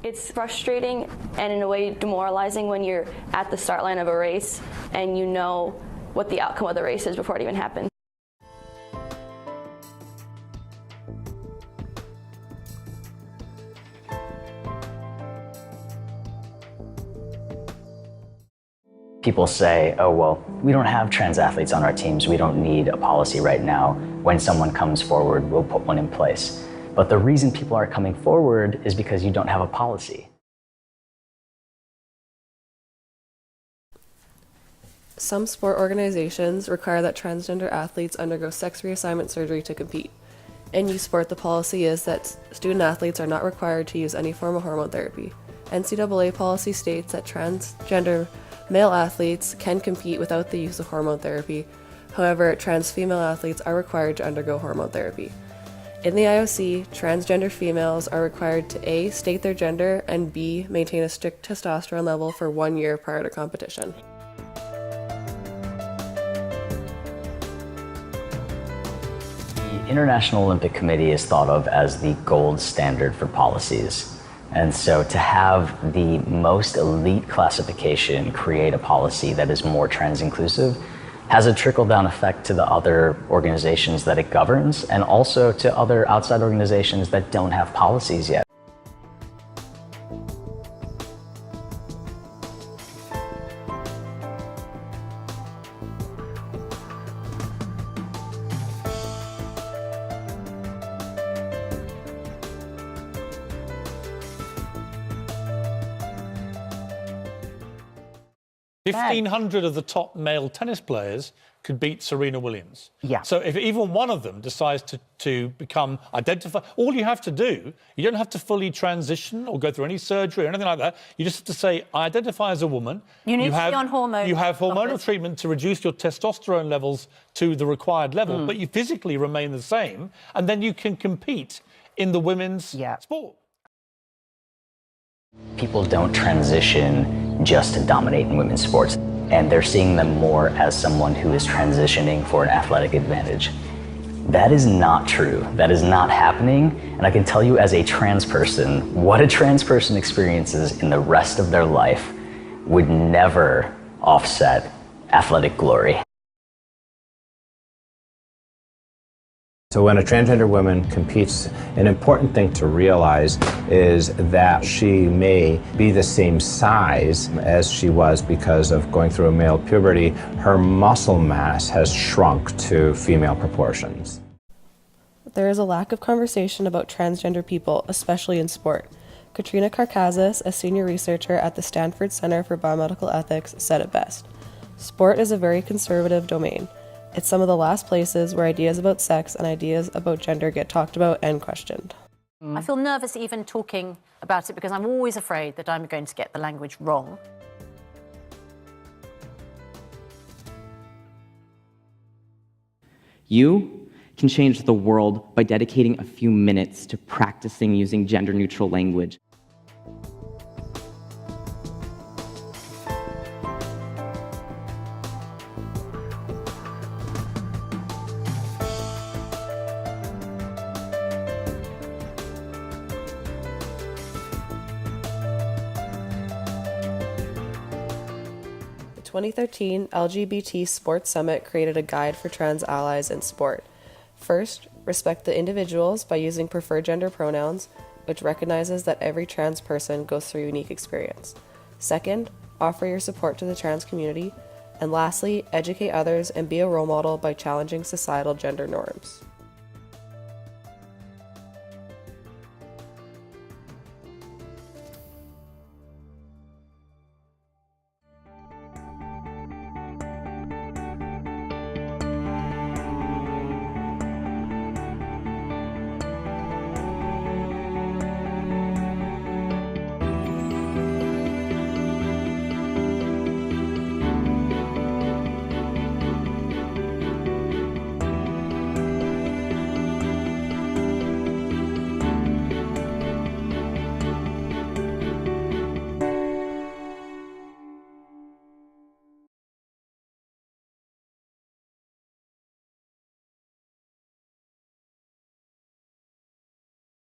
It's frustrating and in a way demoralizing when you're at the start line of a race and you know what the outcome of the race is before it even happens. People say, oh, well, we don't have trans athletes on our teams. We don't need a policy right now. When someone comes forward, we'll put one in place. But the reason people aren't coming forward is because you don't have a policy. Some sport organizations require that transgender athletes undergo sex reassignment surgery to compete. In youth sport, the policy is that student athletes are not required to use any form of hormone therapy. NCAA policy states that transgender male athletes can compete without the use of hormone therapy. However, trans female athletes are required to undergo hormone therapy. In the IOC, transgender females are required to A, state their gender, and B, maintain a strict testosterone level for 1 year prior to competition. The International Olympic Committee is thought of as the gold standard for policies. And so to have the most elite classification create a policy that is more trans-inclusive has a trickle-down effect to the other organizations that it governs and also to other outside organizations that don't have policies yet. Yeah. 1,500 of the top male tennis players could beat Serena Williams. Yeah. So if even one of them decides to become identified, all you have to do, you don't have to fully transition or go through any surgery or anything like that. You just have to say, I identify as a woman. You need to be on hormones. You have hormonal treatment to reduce your testosterone levels to the required level, but you physically remain the same, and then you can compete in the women's sport. People don't transition just to dominate in women's sports, and they're seeing them more as someone who is transitioning for an athletic advantage. That is not true. That is not happening, and I can tell you as a trans person, what a trans person experiences in the rest of their life would never offset athletic glory. So when a transgender woman competes, an important thing to realize is that she may be the same size as she was because of going through a male puberty. Her muscle mass has shrunk to female proportions. There is a lack of conversation about transgender people, especially in sport. Katrina Karkazis, a senior researcher at the Stanford Center for Biomedical Ethics, said it best. Sport is a very conservative domain. It's some of the last places where ideas about sex and ideas about gender get talked about and questioned. I feel nervous even talking about it because I'm always afraid that I'm going to get the language wrong. You can change the world by dedicating a few minutes to practicing using gender-neutral language. The 2013 LGBT Sports Summit created a guide for trans allies in sport. First, respect the individuals by using preferred gender pronouns, which recognizes that every trans person goes through a unique experience. Second, offer your support to the trans community. And lastly, educate others and be a role model by challenging societal gender norms.